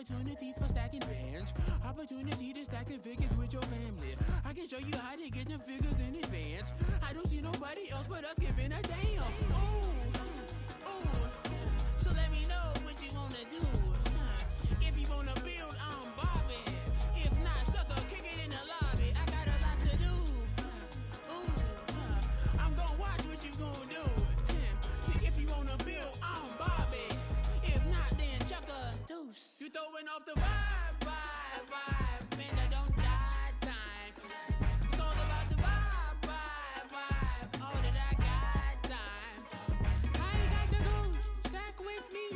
opportunity for stacking bands. Opportunity to stack the figures with your family. I can show you how to get them figures in advance. I don't see nobody else but us giving a damn. So let me know what you wanna do. If you wanna build, I'm Bobby. If not, sucker, kick it in the lobby. I got a lot to do. I'm gonna watch what you gonna do. See, if you wanna build, I'm Bobby. If not, then chuck a deuce. You throwing off the vibe. Man, I don't die time. It's all about the vibe. Oh, that I got time. I ain't got the goose. Stack with me.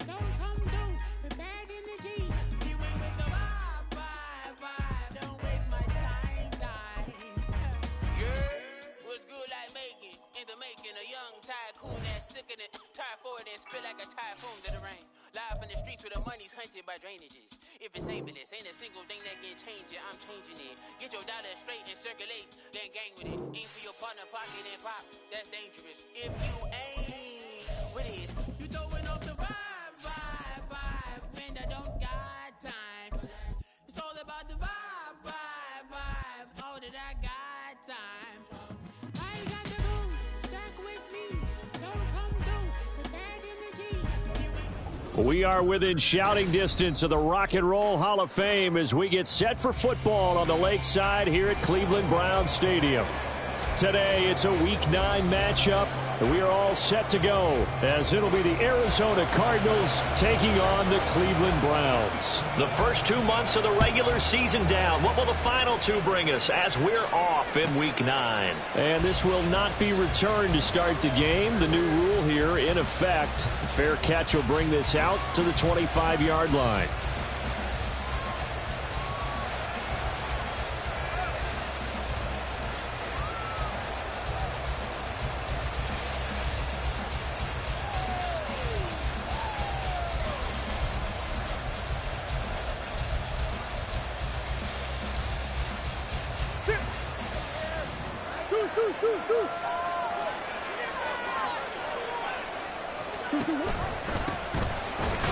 Don't come through with bad energy. You ain't with the vibe. Don't waste my time. Yeah, what's good like making? In the making, a young tycoon that's sickening. Tie forward and spit like a typhoon to the rain. Live in the streets where the money's hunted by drainages. If it's aimless, ain't a single thing that can change it. I'm changing it. Get your dollar straight and circulate, then gang with it. Aim for your partner, pocket and pop. That's dangerous. If you aim with it, you throwing off the vibe. Man, I don't got time. It's all about the vibe. All that I got time. I ain't got the booze. Stack with me. Don't come through with bad energy. We are within shouting distance of the Rock and Roll Hall of Fame as we get set for football on the lakeside here at Cleveland Browns Stadium. Today, it's a Week 9 matchup, and we are all set to go as it'll be the Arizona Cardinals taking on the Cleveland Browns. The first 2 months of the regular season down. What will the final 2 bring us as we're off in Week 9? And this will not be returned to start the game. The new rule here in effect. A fair catch will bring this out to the 25-yard line.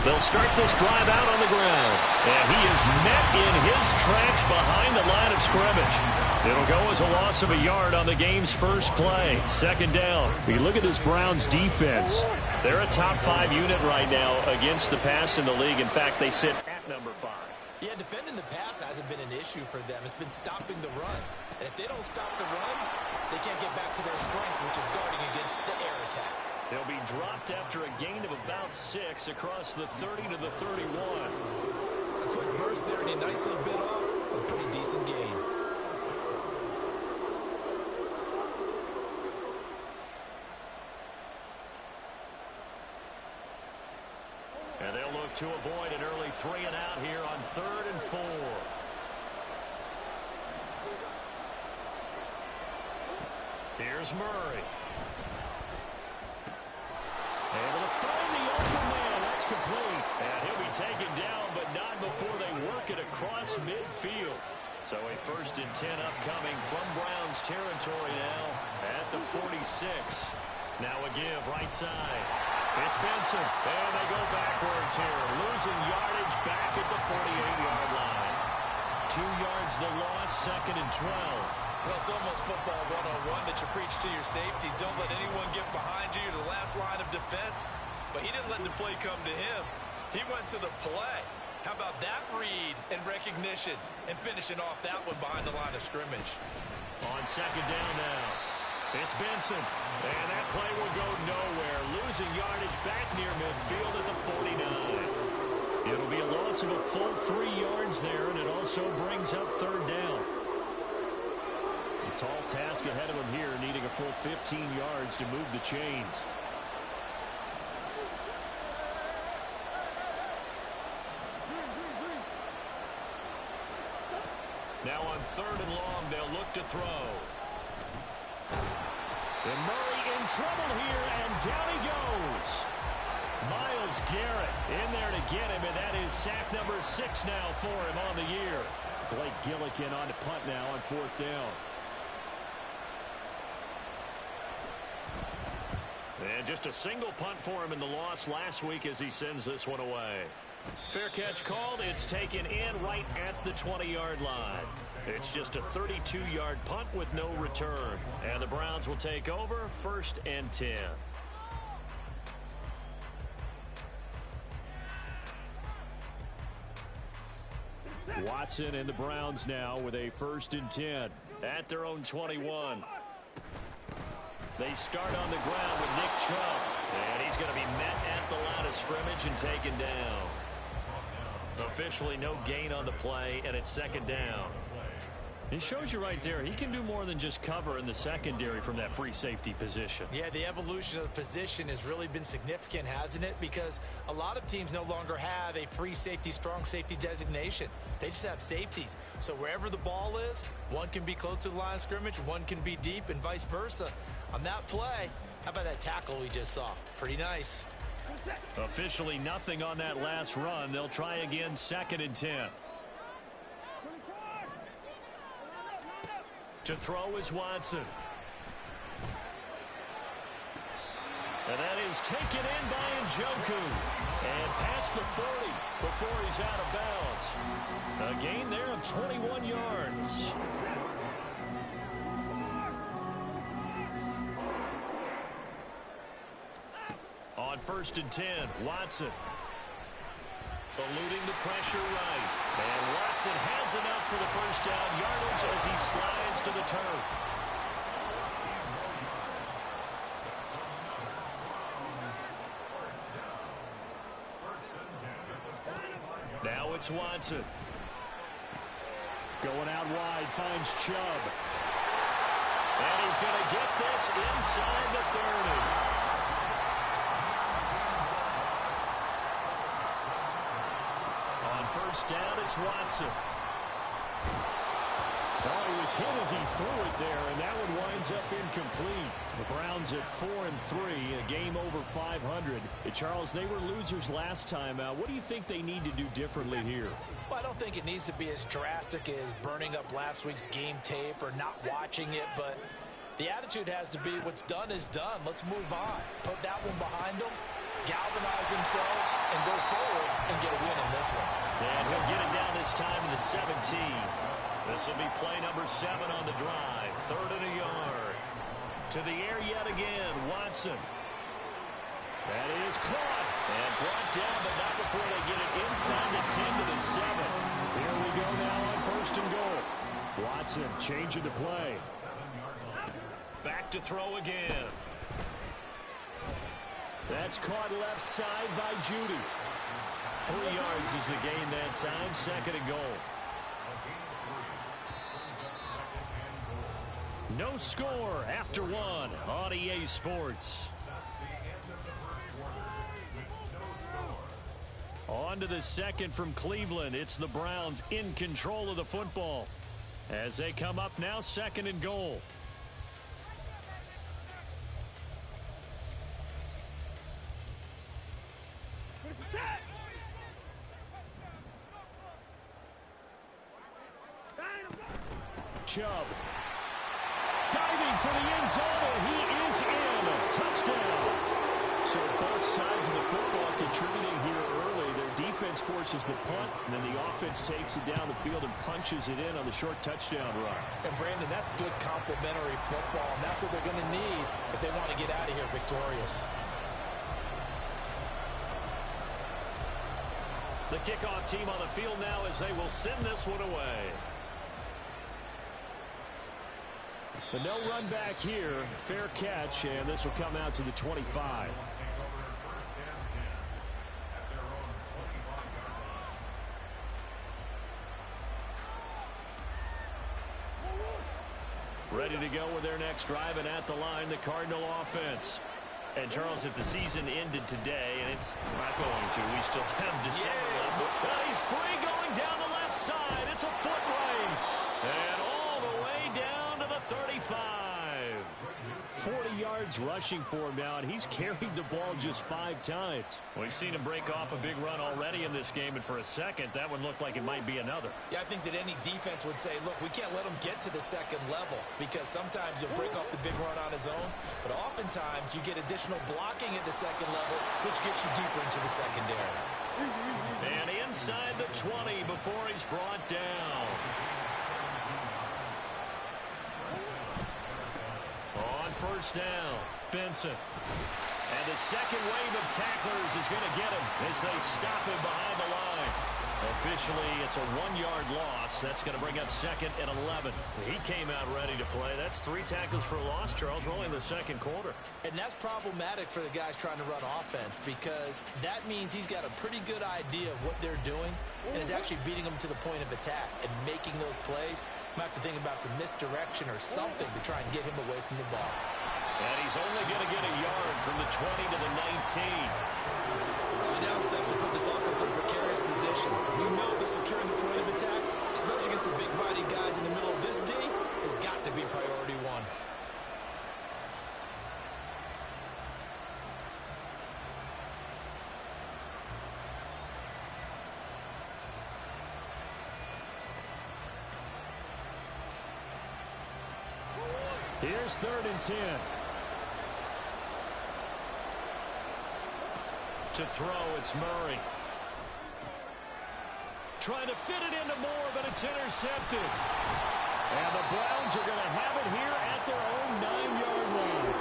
They'll start this drive out on the ground. And he is met in his tracks behind the line of scrimmage. It'll go as a loss of a yard on the game's first play. Second down. If you look at this Browns defense, they're a top 5 unit right now against the pass in the league. In fact, they sit at number 5. Yeah, defending the pass hasn't been an issue for them. It's been stopping the run. And if they don't stop the run, they can't get back to their strength, which is guarding against the air attack. They'll be dropped after a gain of about 6 across the 30 to the 31. A quick burst there, and he nicely bit off a pretty decent gain. And they'll look to avoid an early 3 and out here on 3rd and 4. Here's Murray. Able to find the open man. That's complete. And he'll be taken down, but not before they work it across midfield. So a 1st and 10 upcoming from Browns territory now at the 46. Now a give right side. It's Benson. And they go backwards here. Losing yardage back at the 48-yard line. 2 yards the loss, 2nd and 12. Well, it's almost football 101 that you preach to your safeties. Don't let anyone get behind you. You're the last line of defense. But he didn't let the play come to him. He went to the play. How about that read and recognition and finishing off that one behind the line of scrimmage? On 2nd down now. It's Benson. And that play will go nowhere. Losing yardage back near midfield at the 49. It'll be a loss of a full 3 yards there, and it also brings up 3rd down. A tall task ahead of him here, needing a full 15 yards to move the chains. Now on 3rd and long, they'll look to throw. And Murray in trouble here, and down he goes. Myles Garrett in there to get him, and that is sack number 6 now for him on the year. Blake Gillikin on the punt now on 4th down. And just a single punt for him in the loss last week as he sends this one away. Fair catch called. It's taken in right at the 20-yard line. It's just a 32-yard punt with no return. And the Browns will take over 1st and 10. Watson and the Browns now with a 1st and 10. At their own 21. They start on the ground with Nick Chubb. And he's going to be met at the line of scrimmage and taken down. Officially no gain on the play, and it's 2nd down. It shows you right there, he can do more than just cover in the secondary from that free safety position. Yeah, the evolution of the position has really been significant, hasn't it? Because a lot of teams no longer have a free safety, strong safety designation. They just have safeties. So wherever the ball is, one can be close to the line of scrimmage, one can be deep, and vice versa. On that play, how about that tackle we just saw? Pretty nice. Officially nothing on that last run. They'll try again, 2nd and 10. To throw is Watson. And that is taken in by Njoku. And past the 40 before he's out of bounds. A gain there of 21 yards. On 1st and 10, Watson. Eluding the pressure right. And Watson has enough for the 1st down yardage as he slides to the turf. Now it's Watson. Going out wide, finds Chubb. And he's going to get this inside the 30. On 1st down, it's Watson. Well, he was hit as he threw it there, and that one winds up incomplete. The Browns at 4-3, a game over 500. Charles, they were losers last time out. What do you think they need to do differently here? Well, I don't think it needs to be as drastic as burning up last week's game tape or not watching it, but the attitude has to be what's done is done. Let's move on. Put that one behind them, galvanize themselves, and go forward and get a win in this one. And he'll get it down this time to the 17. This will be play number 7 on the drive. 3rd and a yard. To the air yet again, Watson. That is caught and brought down, but not before they get it inside the 10 to the 7. Here we go now on 1st and goal. Watson changing the play. Back to throw again. That's caught left side by Judy. 3 yards is the gain that time. 2nd and goal. No score after 1 on EA Sports. On to the 2nd from Cleveland. It's the Browns in control of the football as they come up now 2nd and goal. Chubb. Diving for the end zone, and he is in. Touchdown. So both sides of the football contributing here early. Their defense forces the punt, and then the offense takes it down the field and punches it in on the short touchdown run. And, Brandon, that's good complementary football, and that's what they're going to need if they want to get out of here victorious. The kickoff team on the field now as they will send this one away. But no run back here. Fair catch, and this will come out to the 25. Ready to go with their next drive, and at the line, the Cardinal offense. And, Charles, if the season ended today, and it's not going to, we still have December left. But he's free going down the left side. It's a foot race. And all the way down to the 35. 40 yards rushing for him now, and he's carried the ball just 5 times. We've seen him break off a big run already in this game, and for a second, that one looked like it might be another. Yeah, I think that any defense would say, look, we can't let him get to the 2nd level because sometimes he'll break off the big run on his own, but oftentimes you get additional blocking at the 2nd level, which gets you deeper into the secondary. And inside the 20 before he's brought down. On first down, Benson. And the second wave of tacklers is going to get him as they stop him behind the line. Officially, it's a 1-yard loss. That's going to bring up 2nd and 11. He came out ready to play. That's 3 tackles for a loss, Charles, rolling the second quarter. And that's problematic for the guys trying to run offense because that means he's got a pretty good idea of what they're doing and is actually beating them to the point of attack and making those plays. Might have to think about some misdirection or something to try and get him away from the ball. And he's only going to get a yard from the 20 to the 19. Early down steps will put this offense in a precarious position. We know that securing the point of attack, especially against the big-bodied guys in the middle of this D, has got to be priority 1. Here's 3rd and 10. To throw, it's Murray. Trying to fit it into Moore, but it's intercepted. And the Browns are going to have it here at their own 9-yard line.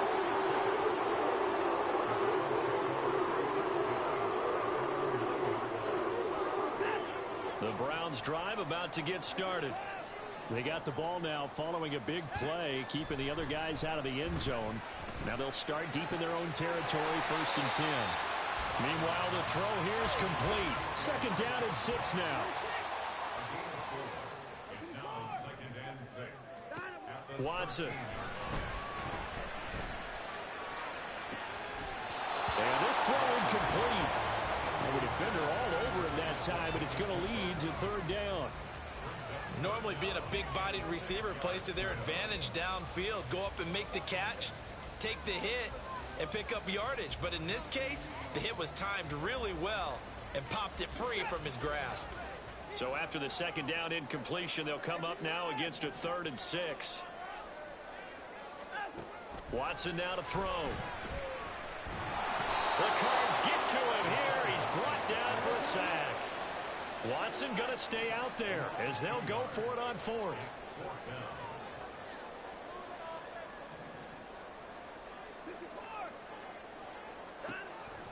The Browns drive about to get started. They got the ball now following a big play, keeping the other guys out of the end zone. Now they'll start deep in their own territory, 1st and 10. Meanwhile, the throw here is complete. 2nd down and 6 now. It's now 2nd and 6. Watson. And this throw incomplete. And the defender all over him that time, but it's going to lead to 3rd down. Normally being a big-bodied receiver plays to their advantage downfield. Go up and make the catch, take the hit, and pick up yardage. But in this case, the hit was timed really well and popped it free from his grasp. So after the 2nd down incompletion, they'll come up now against a 3rd and 6. Watson now to throw. The Cards get to him here. He's brought down for a sack. Watson going to stay out there as they'll go for it on 4th.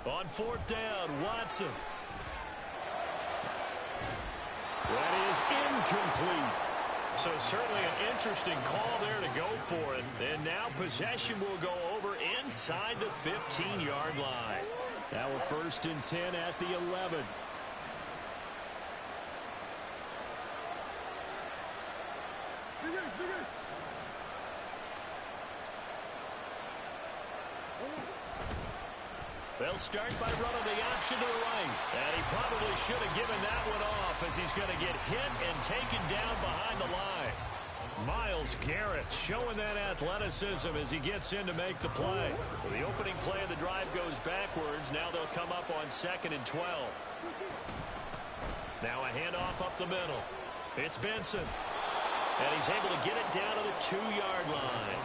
On 4th down, Watson. That is incomplete. So certainly an interesting call there to go for it. And now possession will go over inside the 15-yard line. Now a 1st and 10 at the 11. They'll start by running the option to the right. And he probably should have given that one off as he's going to get hit and taken down behind the line. Myles Garrett showing that athleticism as he gets in to make the play. Well, the opening play of the drive goes backwards. Now they'll come up on 2nd and 12. Now a handoff up the middle. It's Benson. And he's able to get it down to the 2-yard line.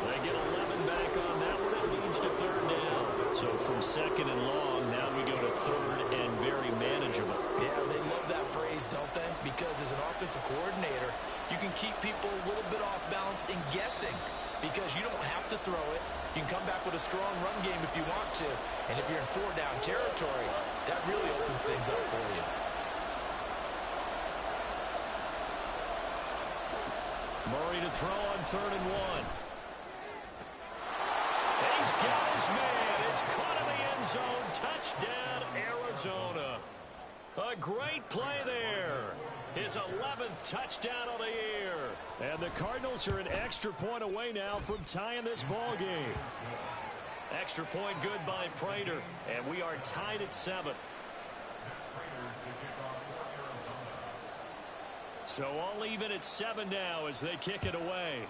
They get 11 back on that one. It leads to 3rd down. So from 2nd and long, now we go to 3rd and very manageable. Yeah, they love that phrase, don't they? Because as an offensive coordinator, you can keep people a little bit off balance and guessing because you don't have to throw it. You can come back with a strong run game if you want to. And if you're in 4-down territory, that really opens things up for you. Murray to throw on 3rd and 1. He's got his man. It's caught in the end zone. Touchdown, Arizona. A great play there. His 11th touchdown of the year. And the Cardinals are an extra point away now from tying this ball game. Extra point good by Prater. And we are tied at 7. So all even at 7 now as they kick it away.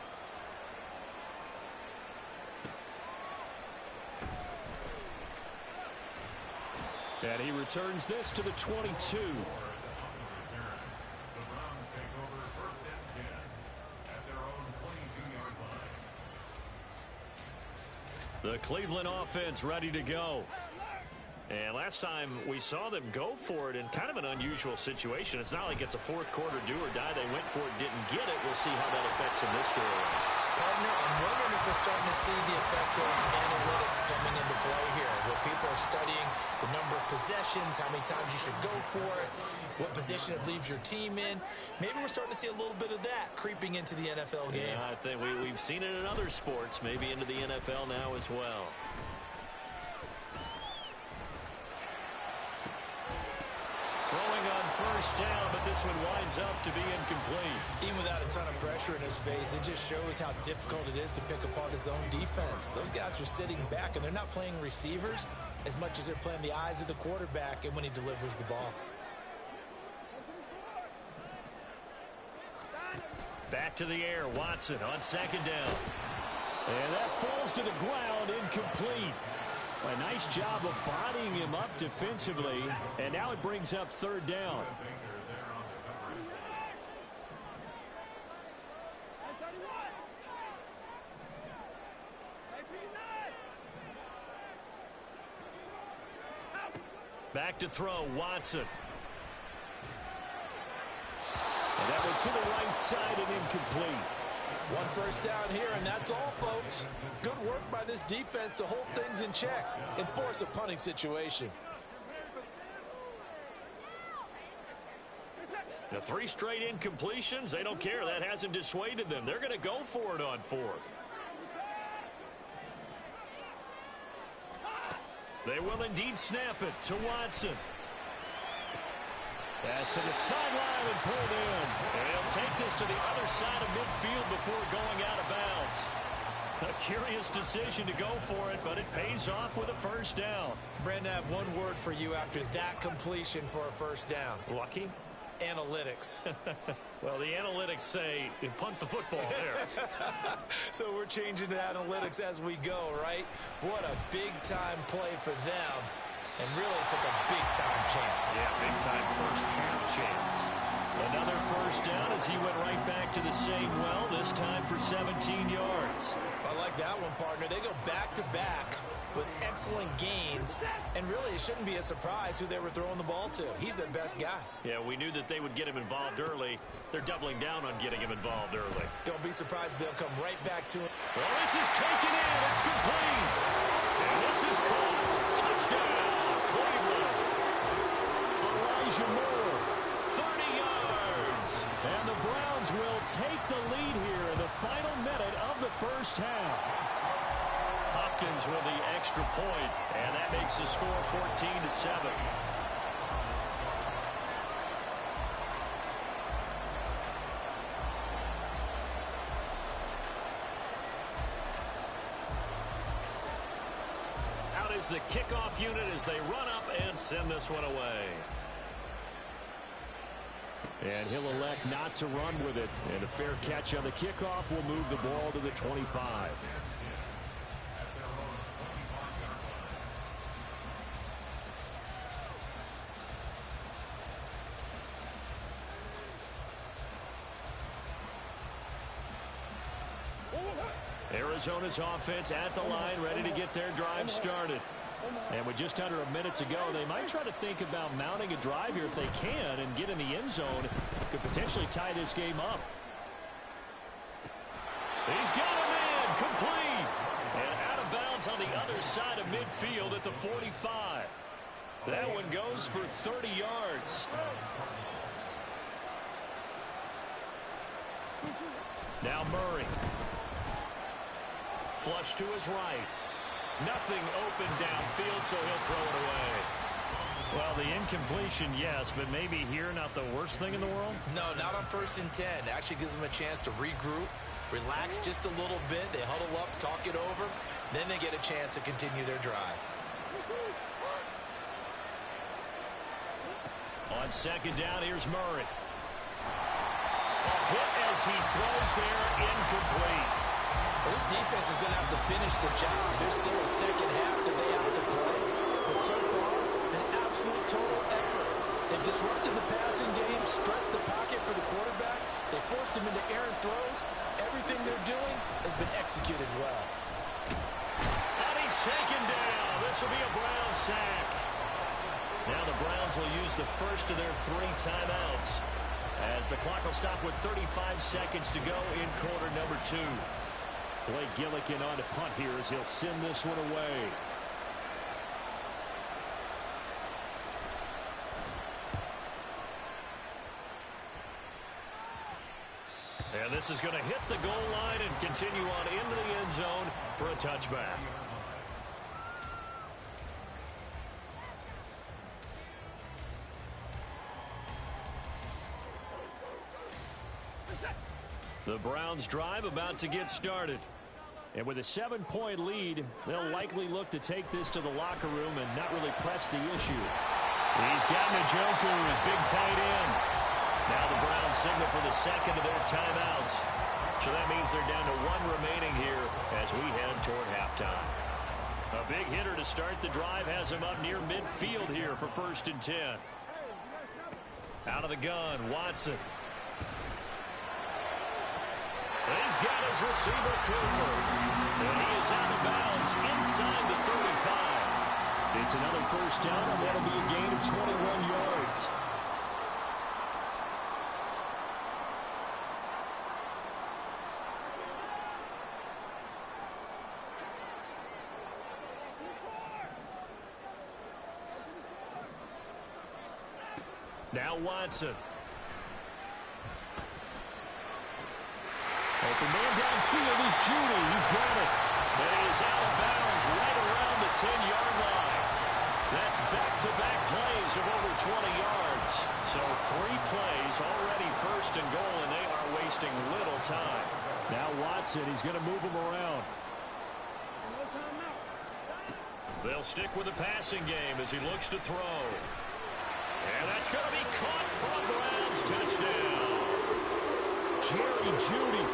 And he returns this to the 22. The Cleveland offense ready to go. And last time we saw them go for it in kind of an unusual situation. It's not like it's a fourth quarter do or die. They went for it, didn't get it. We'll see how that affects them this story. Partner, I'm wondering if we're starting to see the effects of analytics coming into play here, where people are studying the number of possessions, how many times you should go for it, what position it leaves your team in. Maybe we're starting to see a little bit of that creeping into the NFL game. Yeah, I think we've seen it in other sports, maybe into the NFL now as well. Throwing on first down, but this one winds up to be incomplete. Even without a ton of pressure in his face, it just shows how difficult it is to pick apart his own defense. Those guys are sitting back, and they're not playing receivers as much as they're playing the eyes of the quarterback and when he delivers the ball. Back to the air, Watson on second down. And that falls to the ground, incomplete. A nice job of bodying him up defensively, and now it brings up third down. Back to throw, Watson. And that one to the right side and incomplete. One first down here, and that's all, folks. Good work by this defense to hold things in check and force a punting situation. The 3 straight incompletions, they don't care. That hasn't dissuaded them. They're going to go for it on fourth. They will indeed snap it to Watson. Pass to the sideline and pulled in. And he'll take this to the other side of midfield before going out of bounds. A curious decision to go for it, but it pays off with a first down. Brandon, I have one word for you after that completion for a first down. Lucky? Analytics. Well, the analytics say you punt the football there. So we're changing to analytics as we go, right? What a big-time play for them. And really took a big-time chance. Yeah, big-time first half chance. Another first down as he went right back to the same well, this time for 17 yards. I like that one, partner. They go back-to-back with excellent gains, and really it shouldn't be a surprise who they were throwing the ball to. He's their best guy. Yeah, we knew that they would get him involved early. They're doubling down on getting him involved early. Don't be surprised they'll come right back to him. Well, this is taken in. It's complete. And this is caught. Touchdown. Cleveland. Elijah Moore, 30 yards. And the Browns will take the lead here in the final minute of the first half. Hopkins with the extra point, and that makes the score 14-7. Out is the kickoff unit as they run up and send this one away. And he'll elect not to run with it. And a fair catch on the kickoff will move the ball to the 25. Arizona's offense at the line, ready to get their drive started. And with just under a minute to go, they might try to think about mounting a drive here if they can and get in the end zone. Could potentially tie this game up. He's got a man, complete. And out of bounds on the other side of midfield at the 45. That one goes for 30 yards. Now Murray. Flush to his right. Nothing open downfield, so he'll throw it away. Well, the incompletion, yes, but maybe here not the worst thing in the world? No, not on 1st and 10. Actually gives them a chance to regroup, relax just a little bit. They huddle up, talk it over. Then they get a chance to continue their drive. On second down, here's Murray. A hit as he throws there, incomplete. Well, this defense is going to have to finish the job. There's still a second half that they have to play. But so far, an absolute total effort. They've disrupted the passing game, stressed the pocket for the quarterback. They forced him into errant throws. Everything they're doing has been executed well. And he's taken down. This will be a Brown sack. Now the Browns will use the first of their 3 timeouts, as the clock will stop with 35 seconds to go in quarter number 2. Blake Gillikin on to punt here as he'll send this one away. And this is going to hit the goal line and continue on into the end zone for a touchback. The Browns drive about to get started. And with a 7-point lead, they'll likely look to take this to the locker room and not really press the issue. He's got Njoku, his big tight end. Now the Browns signal for the second of their timeouts. So that means they're down to 1 remaining here as we head toward halftime. A big hitter to start the drive has him up near midfield here for 1st and 10. Out of the gun, Watson. He's got his receiver, Cooper. And he is out of bounds inside the 35. It's another first down, and that'll be a gain of 21 yards. Now Watson. Open man downfield is Judy. He's got it. And he is out of bounds right around the 10-yard line. That's back-to-back plays of over 20 yards. So 3 plays already 1st and goal, and they are wasting little time. Now Watson, he's going to move him around. They'll stick with the passing game as he looks to throw. And that's going to be caught for a Browns touchdown. Jerry Jeudy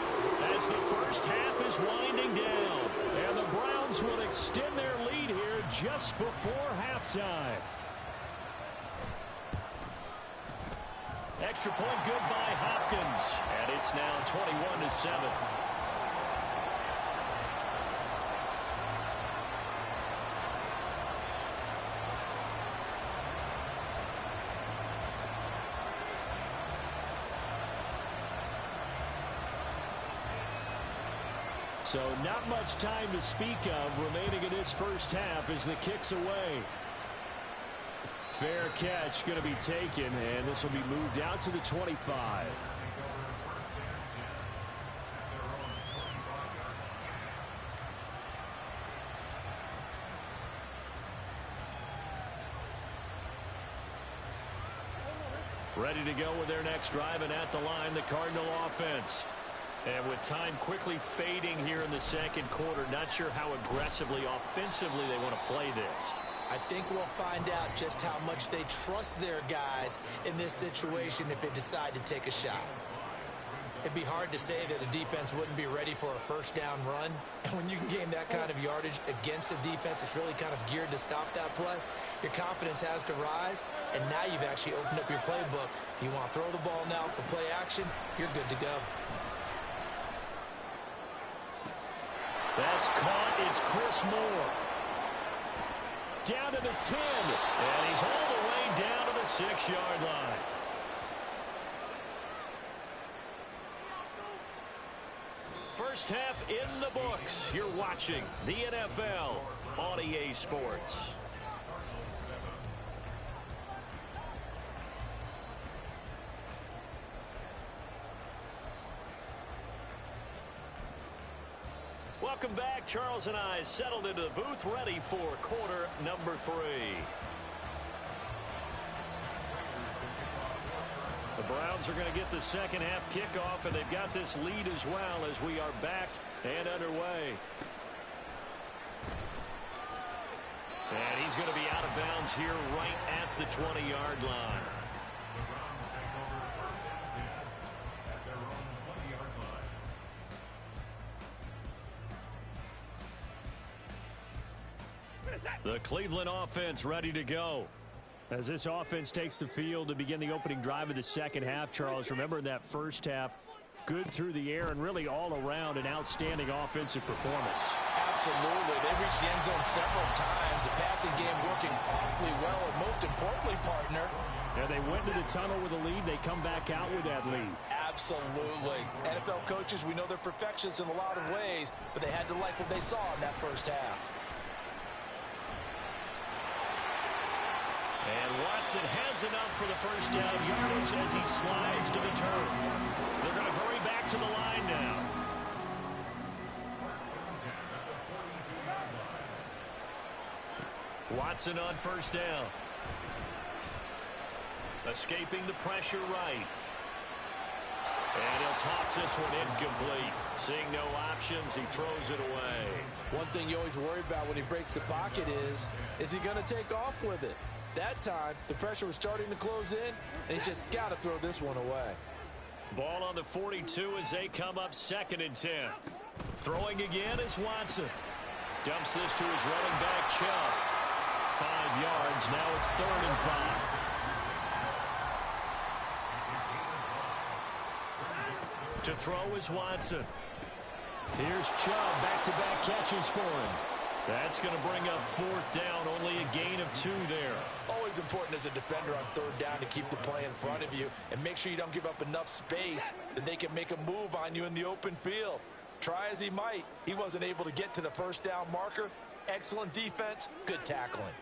as the first half is winding down. And the Browns will extend their lead here just before halftime. Extra point good by Hopkins. And it's now 21-7. So not much time to speak of remaining in this first half as the kick's away. Fair catch going to be taken, and this will be moved out to the 25. Ready to go with their next drive, and at the line, the Cardinal offense. And with time quickly fading here in the second quarter, not sure how aggressively, offensively they want to play this. I think we'll find out just how much they trust their guys in this situation if they decide to take a shot. It'd be hard to say that a defense wouldn't be ready for a first down run. And when you can gain that kind of yardage against a defense that's really kind of geared to stop that play, your confidence has to rise, and now you've actually opened up your playbook. If you want to throw the ball now for play action, you're good to go. That's caught. It's Chris Moore. Down to the 10. And he's all the way down to the 6-yard line. First half in the books. You're watching the NFL on EA Sports. Welcome back. Charles and I settled into the booth, ready for quarter number 3. The Browns are going to get the second half kickoff, and they've got this lead as well as we are back and underway. And he's going to be out of bounds here right at the 20-yard line. The Cleveland offense ready to go. As this offense takes the field to begin the opening drive of the second half, Charles, remember in that first half, good through the air and really all around an outstanding offensive performance. Absolutely. They reached the end zone several times. The passing game working awfully well. And most importantly, partner, Yeah, they went to the tunnel with a lead. They come back out with that lead. absolutely. NFL coaches, we know they're perfectionists in a lot of ways, but they had to like what they saw in that first half. And Watson has enough for the first down yardage as he slides to the turf. They're going to hurry back to the line now. Watson on first down. Escaping the pressure right. And he'll toss this one incomplete. Seeing no options, he throws it away. One thing you always worry about when he breaks the pocket is he going to take off with it? That time, the pressure was starting to close in, and he's just got to throw this one away. Ball on the 42 as they come up 2nd and 10. Throwing again is Watson. Dumps this to his running back, Chubb. 5 yards. Now it's 3rd and 5. To throw is Watson. Here's Chubb. Back-to-back catches for him. That's going to bring up 4th down. Only a gain of 2 there. Always important as a defender on 3rd down to keep the play in front of you and make sure you don't give up enough space that they can make a move on you in the open field. Try as he might, he wasn't able to get to the 1st down marker. Excellent defense, good tackling.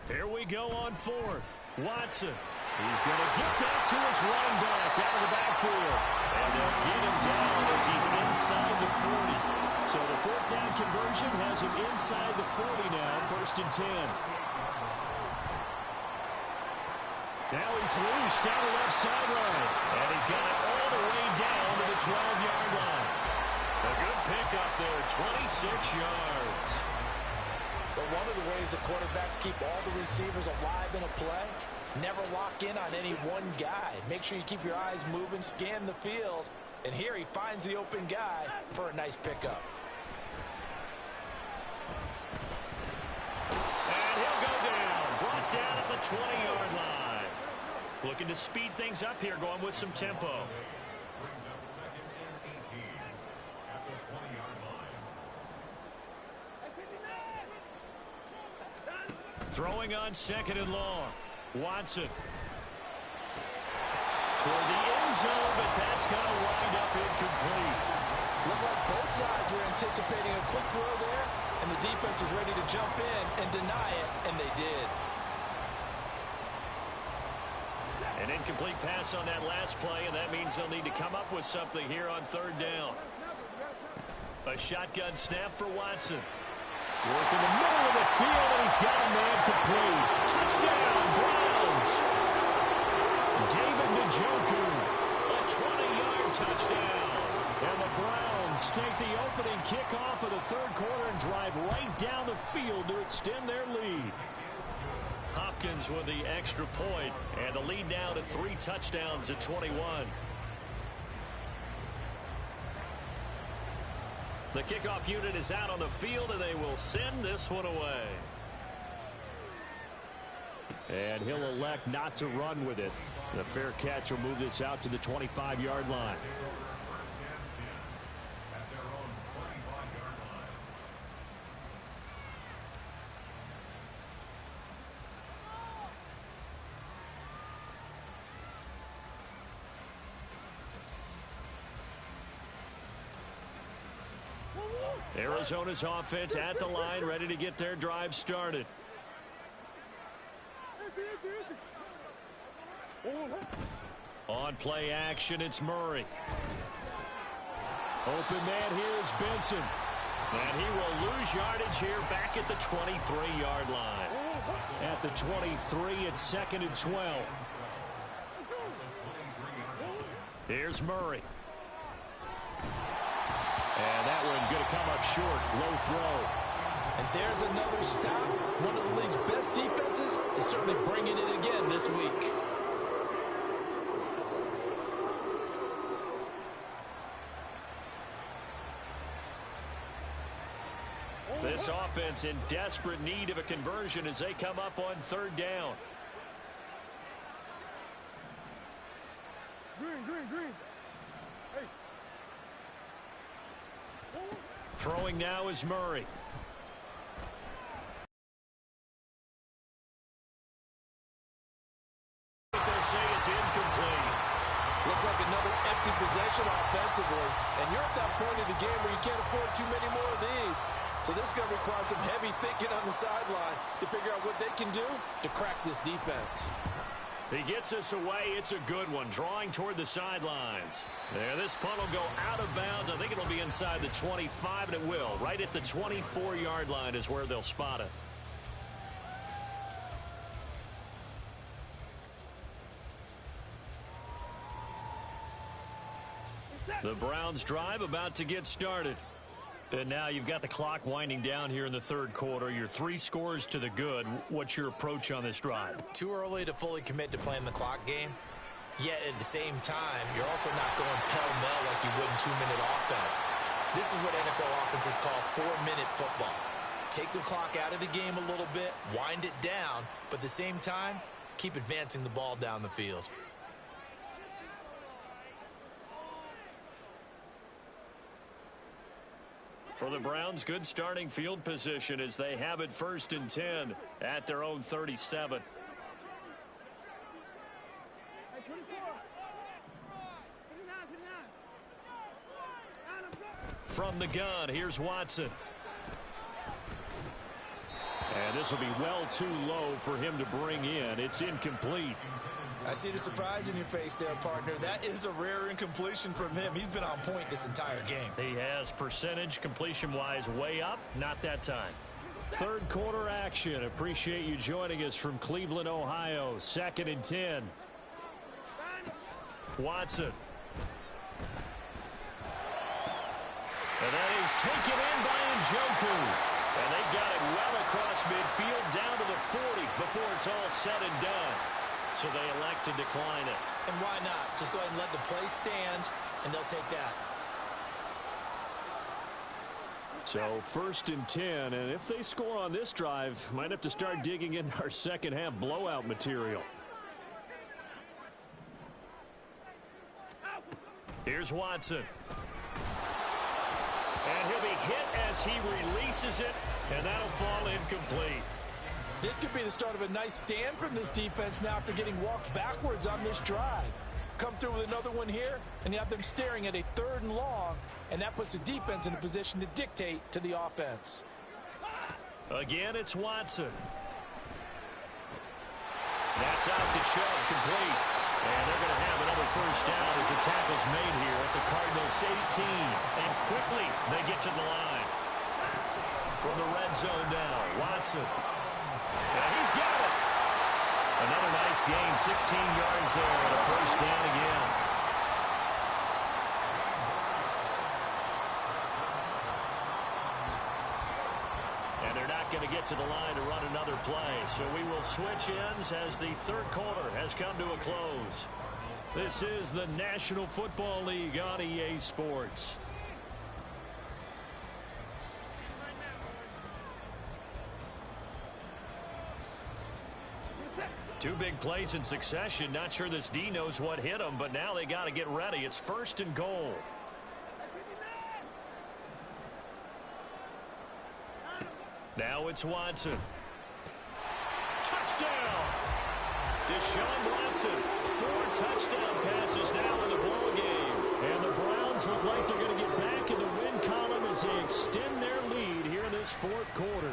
Here we go on 4th. Watson. He's going to get that to his running back out of the backfield. And they'll get him down as he's inside the 40. So the 4th down conversion has him inside the 40 now, 1st and 10. Now he's loose down the left sideline. And he's got it all the way down to the 12-yard line. A good pickup there, 26 yards. But one of the ways the quarterbacks keep all the receivers alive in a play, never lock in on any one guy. Make sure you keep your eyes moving, scan the field. And here he finds the open guy for a nice pickup. And he'll go down. Brought down at the 20-yard line. Looking to speed things up here, going with some tempo. Brings up 2nd and 18 at the 20-yard line. Throwing on 2nd and long. Watson. Toward the end zone, but that's going to wind up incomplete. Looked like both sides were anticipating a quick throw there, and the defense was ready to jump in and deny it, and they did. An incomplete pass on that last play, and that means they'll need to come up with something here on 3rd down. A shotgun snap for Watson. Working the middle of the field, and he's got a man complete. Touchdown, Browns! David Njoku, a 20-yard touchdown. And the Browns take the opening kickoff of the 3rd quarter and drive right down the field to extend their lead. Hopkins with the extra point, and the lead now to 3 touchdowns at 21. The kickoff unit is out on the field, and they will send this one away. And he'll elect not to run with it. The fair catch will move this out to the 25-yard line. At their own 25-yard line. Arizona's offense at the line, ready to get their drive started. On play action, it's Murray. Open man here is Benson. And he will lose yardage here back at the 23-yard line. At the 23, it's 2nd and 12. Here's Murray. And that one going to come up short. Low throw. And there's another stop. One of the league's best defenses is certainly bringing it again this week. This offense in desperate need of a conversion as they come up on 3rd down. Green. Hey. Throwing now is Murray. They'll say it's incomplete. Looks like another empty possession offensively. And you're at that point in the game where you can't afford too many more of these. So this is going to require some heavy thinking on the sideline to figure out what they can do to crack this defense. He gets us away. It's a good one. Drawing toward the sidelines. There, this punt will go out of bounds. I think it'll be inside the 25, and it will. Right at the 24-yard line is where they'll spot it. The Browns drive about to get started. And now you've got the clock winding down here in the third quarter. You're 3 scores to the good. What's your approach on this drive? Too early to fully commit to playing the clock game. Yet at the same time, you're also not going pell-mell like you would in 2-minute offense. This is what NFL offenses call 4-minute football. Take the clock out of the game a little bit, wind it down, but at the same time, keep advancing the ball down the field. For the Browns, good starting field position as they have it 1st and 10 at their own 37. From the gun, here's Watson. And this will be well too low for him to bring in. It's incomplete. I see the surprise in your face there, partner. That is a rare incompletion from him. He's been on point this entire game. He has percentage completion-wise way up. Not that time. Third quarter action. Appreciate you joining us from Cleveland, Ohio. 2nd and 10. Watson. And that is taken in by Njoku. And they've got it well across midfield down to the 40 before it's all said and done. So they elect to decline it. And why not? Just go ahead and let the play stand, and they'll take that. So 1st and 10, and if they score on this drive, might have to start digging in our second half blowout material. Here's Watson. And he'll be hit as he releases it, and that'll fall incomplete. This could be the start of a nice stand from this defense now after getting walked backwards on this drive. Come through with another one here, and you have them staring at a 3rd and long, and that puts the defense in a position to dictate to the offense. Again, it's Watson. That's out to Chubb, complete. And they're going to have another 1st down as the tackle's made here at the Cardinals' 18. And quickly, they get to the line. From the red zone now, Watson. And he's got it. Another nice gain, 16 yards there, and a 1st down again. And they're not going to get to the line to run another play, so we will switch ends as the third quarter has come to a close. This is the National Football League on EA Sports. Two big plays in succession. Not sure this D knows what hit him, but now they got to get ready. It's 1st and goal. Now it's Watson. Touchdown! Deshaun Watson. 4 touchdown passes now in the ball game. And the Browns look like they're going to get back in the win column as they extend their lead here in this 4th quarter.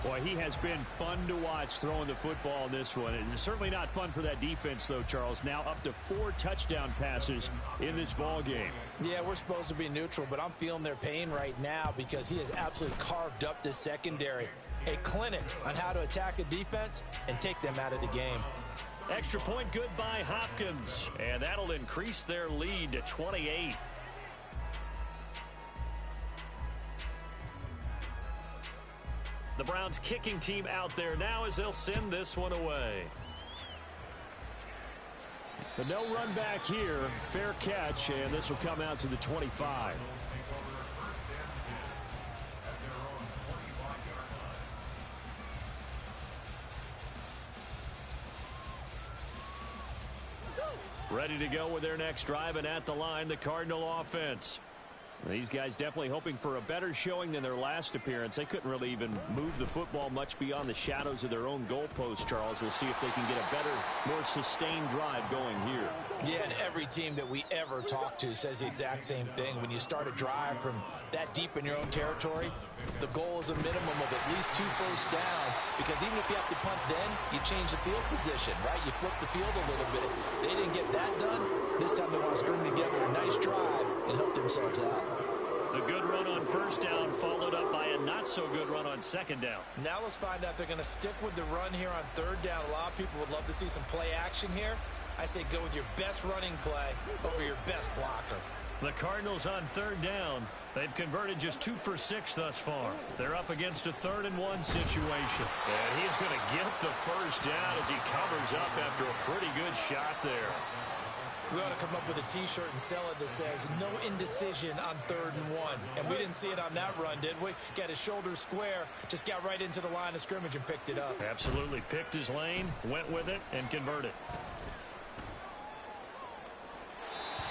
Boy, he has been fun to watch throwing the football in this one. It's certainly not fun for that defense, though, Charles. Now up to 4 touchdown passes in this ball game. Yeah, we're supposed to be neutral, but I'm feeling their pain right now because he has absolutely carved up this secondary. A clinic on how to attack a defense and take them out of the game. Extra point good by Hopkins, and that'll increase their lead to 28. The Browns kicking team out there now as they'll send this one away. But no run back here. Fair catch, and this will come out to the 25. Ready to go with their next drive, and at the line, the Cardinal offense. These guys definitely hoping for a better showing than their last appearance. They couldn't really even move the football much beyond the shadows of their own goalpost, Charles. We'll see if they can get a better, more sustained drive going here. Yeah, and every team that we ever talk to says the exact same thing. When you start a drive from that deep in your own territory, the goal is a minimum of at least 2 first downs, because even if you have to punt then, you change the field position, right? You flip the field a little bit. They didn't get that done. This time they want to string together a nice drive and help themselves out. The good run on first down followed up by a not-so-good run on second down. Now let's find out if they're going to stick with the run here on third down. A lot of people would love to see some play action here. I say go with your best running play over your best blocker. The Cardinals on third down. They've converted just 2 for 6 thus far. They're up against a 3rd and 1 situation. And he's going to get the first down as he covers up after a pretty good shot there. We ought to come up with a T-shirt and sell it that says no indecision on 3rd and 1. And we didn't see it on that run, did we? Got his shoulders square, just got right into the line of scrimmage and picked it up. Absolutely. Picked his lane, went with it, and converted.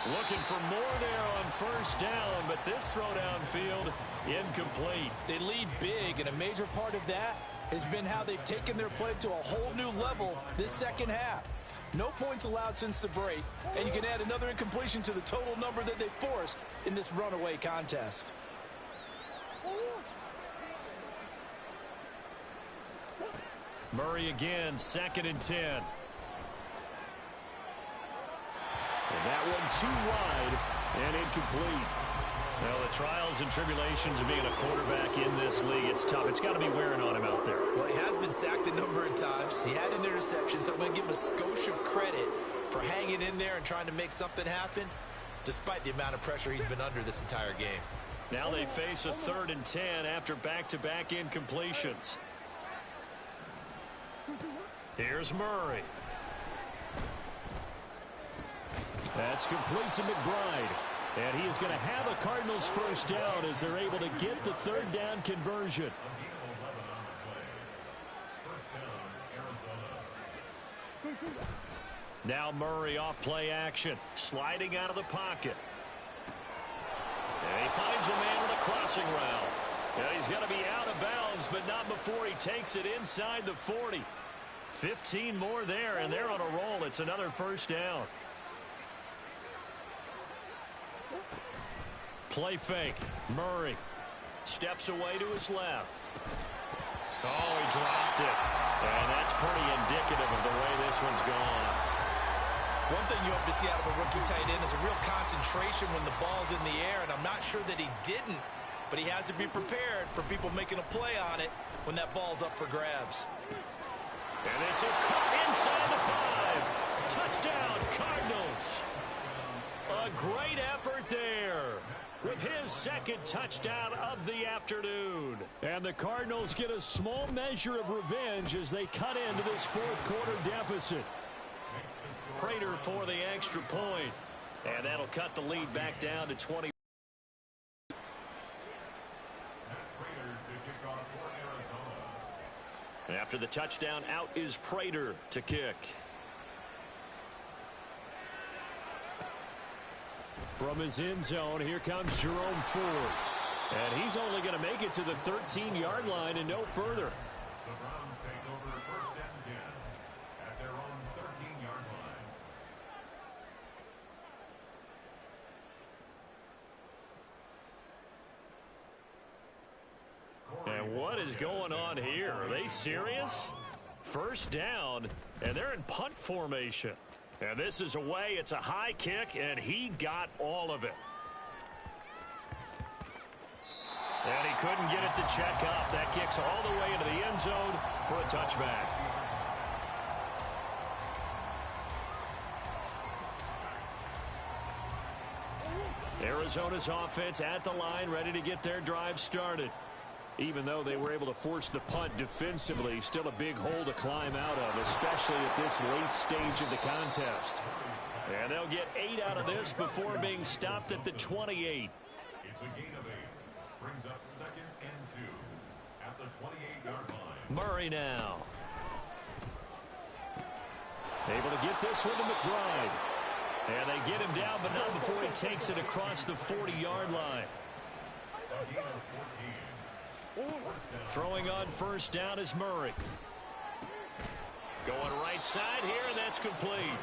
Looking for more there on first down, but this throw downfield incomplete. They lead big, and a major part of that has been how they've taken their play to a whole new level this second half. No points allowed since the break, and you can add another incompletion to the total number that they forced in this runaway contest. Murray again, 2nd and 10. And that one too wide and incomplete. Well, the trials and tribulations of being a quarterback in this league, it's tough. It's got to be wearing on him out there. Well, he has been sacked a number of times. He had an interception, so I'm going to give him a skosh of credit for hanging in there and trying to make something happen, despite the amount of pressure he's been under this entire game. Now they face a 3rd and 10 after back-to-back incompletions. Here's Murray. That's complete to McBride. And he is going to have a Cardinals first down as they're able to get the 3rd down conversion. Now Murray off play action, sliding out of the pocket. And he finds a man with a crossing route. Now he's going to be out of bounds, but not before he takes it inside the 40. 15 more there, and they're on a roll. It's another first down. Play fake. Murray steps away to his left. Oh, he dropped it. And that's pretty indicative of the way this one's gone. One thing you hope to see out of a rookie tight end is a real concentration when the ball's in the air, and I'm not sure that he didn't, but he has to be prepared for people making a play on it when that ball's up for grabs. And this is caught inside the 5. Touchdown, Cardinals. A great effort there with his 2nd touchdown of the afternoon. And the Cardinals get a small measure of revenge as they cut into this 4th quarter deficit. Prater for the extra point. And that'll cut the lead back down to 20. And after the touchdown, out is Prater to kick. From his end zone, here comes Jerome Ford. And he's only going to make it to the 13-yard line and no further. The Browns take over 1st and 10 at their own 13-yard line. And what is going on here? Are they serious? First down, and they're in punt formation. And this is away. It's a high kick, and he got all of it. And he couldn't get it to check up. That kicks all the way into the end zone for a touchback. Arizona's offense at the line, ready to get their drive started. Even though they were able to force the punt defensively, still a big hole to climb out of, especially at this late stage of the contest. And they'll get 8 out of this before being stopped at the 28. It's a gain of 8. Brings up 2nd and 2 at the 28-yard line. Murray now. Able to get this one to McBride. And they get him down, but not before he takes it across the 40-yard line. gain of 14. Throwing on first down is Murray. Going right side here, and that's complete.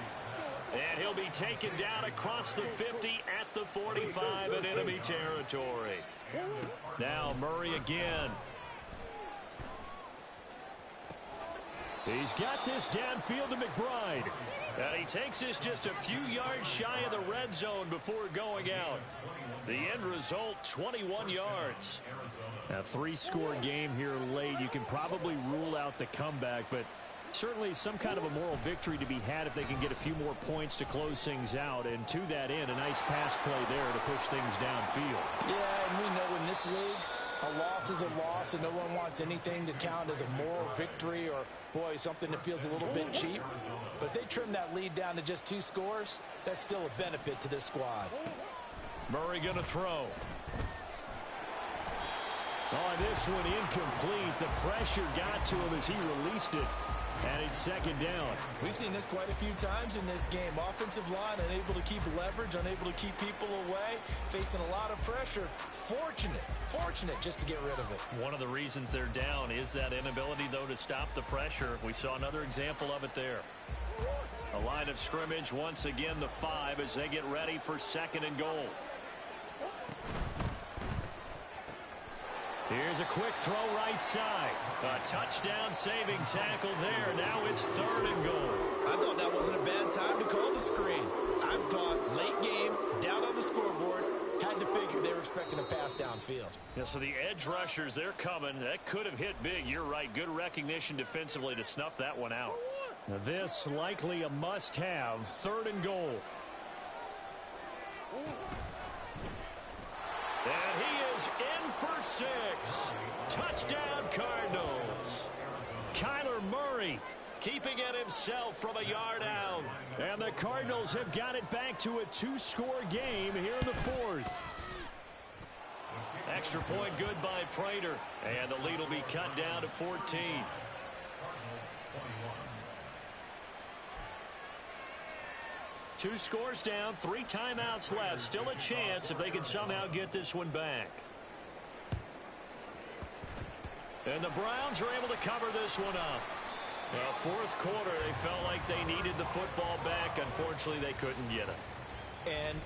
And he'll be taken down across the 50 at the 45 in enemy territory. Now Murray again. He's got this downfield to McBride. And he takes this just a few yards shy of the red zone before going out. The end result, 21 yards. A 3-score game here late. You can probably rule out the comeback, but certainly some kind of a moral victory to be had if they can get a few more points to close things out. And to that end, a nice pass play there to push things downfield. Yeah, and we know in this league, a loss is a loss, and no one wants anything to count as a moral victory or, boy, something that feels a little bit cheap. But if they trim that lead down to just 2 scores, that's still a benefit to this squad. Murray going to throw. Oh, this one incomplete. The pressure got to him as he released it. And it's second down. We've seen this quite a few times in this game. Offensive line unable to keep leverage, unable to keep people away, facing a lot of pressure. Fortunate just to get rid of it. One of the reasons they're down is that inability, though, to stop the pressure. We saw another example of it there. A line of scrimmage, once again, the 5 as they get ready for second and goal. Here's a quick throw right side. A touchdown saving tackle there. Now it's third and goal. I thought that wasn't a bad time to call the screen. I thought late game, down on the scoreboard, had to figure they were expecting a pass downfield. Yeah, so the edge rushers, they're coming. That could have hit big. You're right. Good recognition defensively to snuff that one out. Now this likely a must-have. Third and goal. And he is in for 6. Touchdown Cardinals. Kyler Murray keeping it himself from a yard out. And the Cardinals have got it back to a 2-score game here in the 4th. Extra point good by Prater. And the lead will be cut down to 14. 2 scores down, 3 timeouts left. Still a chance if they can somehow get this one back. And the Browns are able to cover this one up. Well, 4th quarter, they felt like they needed the football back. Unfortunately, they couldn't get it. And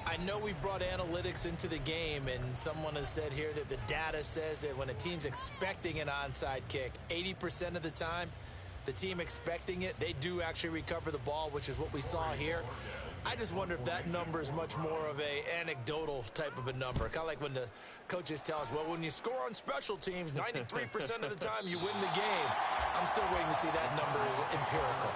I know we brought analytics into the game, and someone has said here that the data says that when a team's expecting an onside kick, 80% of the time, the team expecting it, they do actually recover the ball, which is what we saw here. I just wonder if that number is much more of a anecdotal type of a number. Kind of like when the coaches tell us, well, when you score on special teams, 93% of the time you win the game. I'm still waiting to see that number is empirical.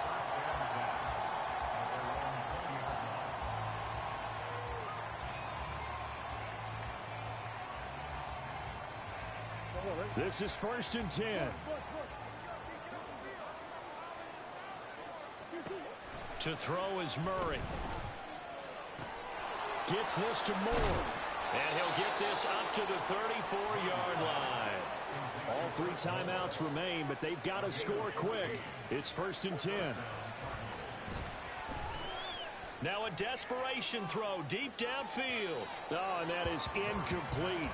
This is 1st and 10. To throw is Murray. Gets this to Moore. And he'll get this up to the 34-yard line. All 3 timeouts remain, but they've got to score quick. It's 1st and 10. Now a desperation throw deep downfield. Oh, and that is incomplete.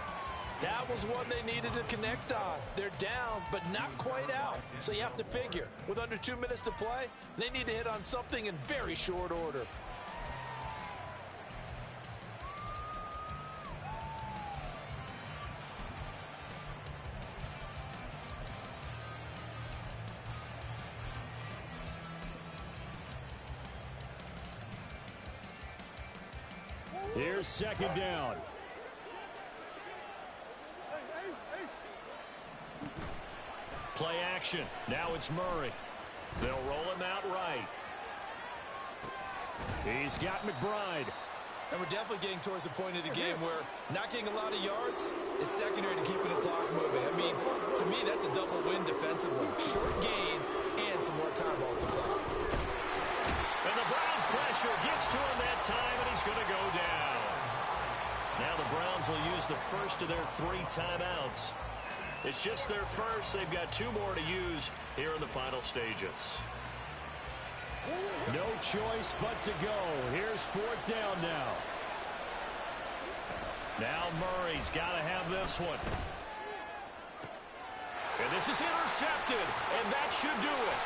That was one they needed to connect on. They're down, but not quite out. So you have to figure, with under 2 minutes to play, they need to hit on something in very short order. Here's second down. Play action. Now it's Murray. They'll roll him out right. He's got McBride. And we're definitely getting towards the point of the game where not getting a lot of yards is secondary to keeping the clock moving. I mean, to me, that's a double win defensively. Short gain and some more time off the clock. And the Browns pressure gets to him that time, and he's going to go down. Now the Browns will use the first of their 3 timeouts. It's just their first. They've got 2 more to use here in the final stages. No choice but to go. Here's 4th down now. Now Murray's got to have this one. And this is intercepted, and that should do it.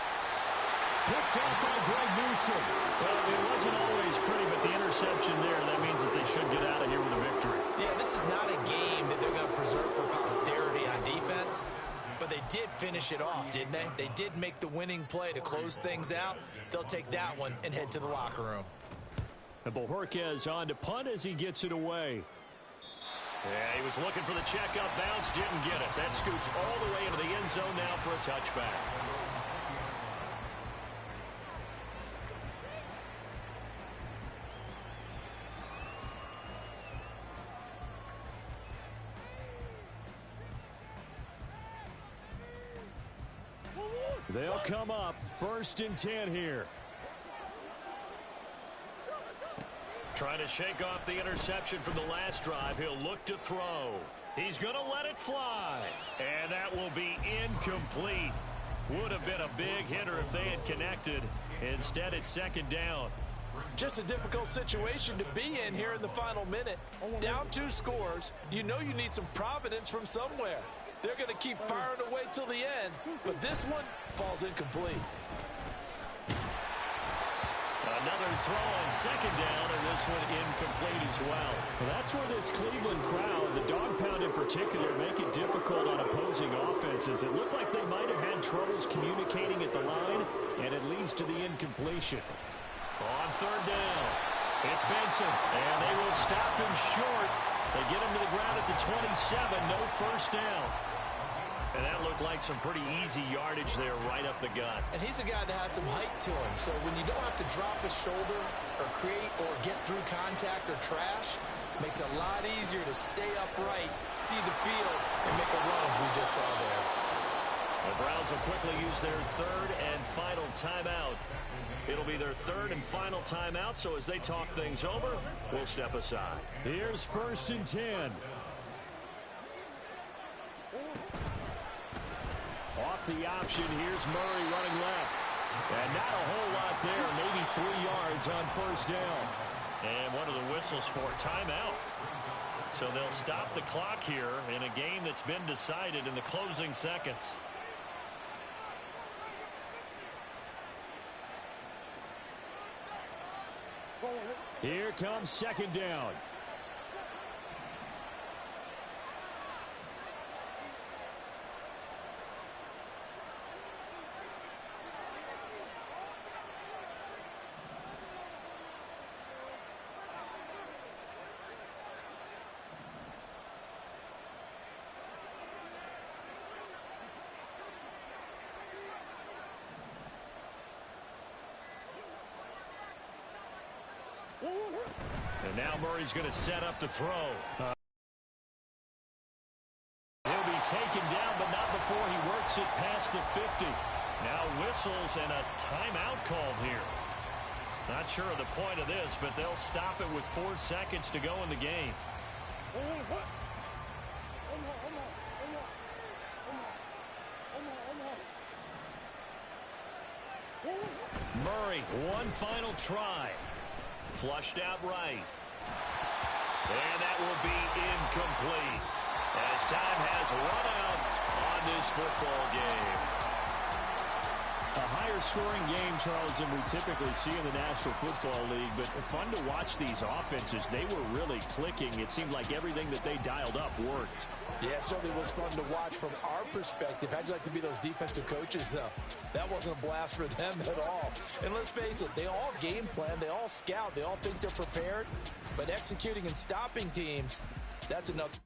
Picked up by Greg Newsome. Well, it wasn't always pretty, but the interception there, that means that they should get out of here with a victory. Yeah, this is not a game that they're going to preserve for posterity on defense, but they did finish it off, didn't they? They did make the winning play to close things out. They'll take that one and head to the locker room. And Bojorquez on to punt as he gets it away. Yeah, he was looking for the checkup bounce, didn't get it. That scoots all the way into the end zone now for a touchback. They'll come up 1st and 10 here. Trying to shake off the interception from the last drive. He'll look to throw. He's going to let it fly. And that will be incomplete. Would have been a big hitter if they had connected. Instead, it's 2nd down. Just a difficult situation to be in here in the final minute. Down 2 scores. You know you need some providence from somewhere. They're going to keep firing away till the end, but this one falls incomplete. Another throw on 2nd down, and this one incomplete as well. Well, that's where this Cleveland crowd, the dog pound in particular, make it difficult on opposing offenses. It looked like they might have had troubles communicating at the line, and it leads to the incompletion. On 3rd down, it's Benson, and they will stop him short. They get him to the ground at the 27, no 1st down. And that looked like some pretty easy yardage there right up the gut. And he's a guy that has some height to him, so when you don't have to drop his shoulder or create or get through contact or trash, makes it a lot easier to stay upright, see the field, and make a run as we just saw there. The Browns will quickly use their 3rd and final timeout. It'll be their 3rd and final timeout, so as they talk things over, we'll step aside. Here's 1st and 10. Off the option, here's Murray running left. And not a whole lot there, maybe 3 yards on 1st down. And one of the whistles for timeout. So they'll stop the clock here in a game that's been decided in the closing seconds. Here comes 2nd down. And now Murray's going to set up to throw. He'll be taken down, but not before he works it past the 50. Now whistles and a timeout called here. Not sure of the point of this, but they'll stop it with 4 seconds to go in the game. Murray, one final try. Flushed out right. And that will be incomplete as time has run out on this football game. A higher scoring game, Charles, than we typically see in the National Football League, but fun to watch these offenses. They were really clicking. It seemed like everything that they dialed up worked. Yeah, it certainly was fun to watch from our perspective. How'd you like to be those defensive coaches, though? That wasn't a blast for them at all. And let's face it, they all game plan, they all scout, they all think they're prepared. But executing and stopping teams, that's enough.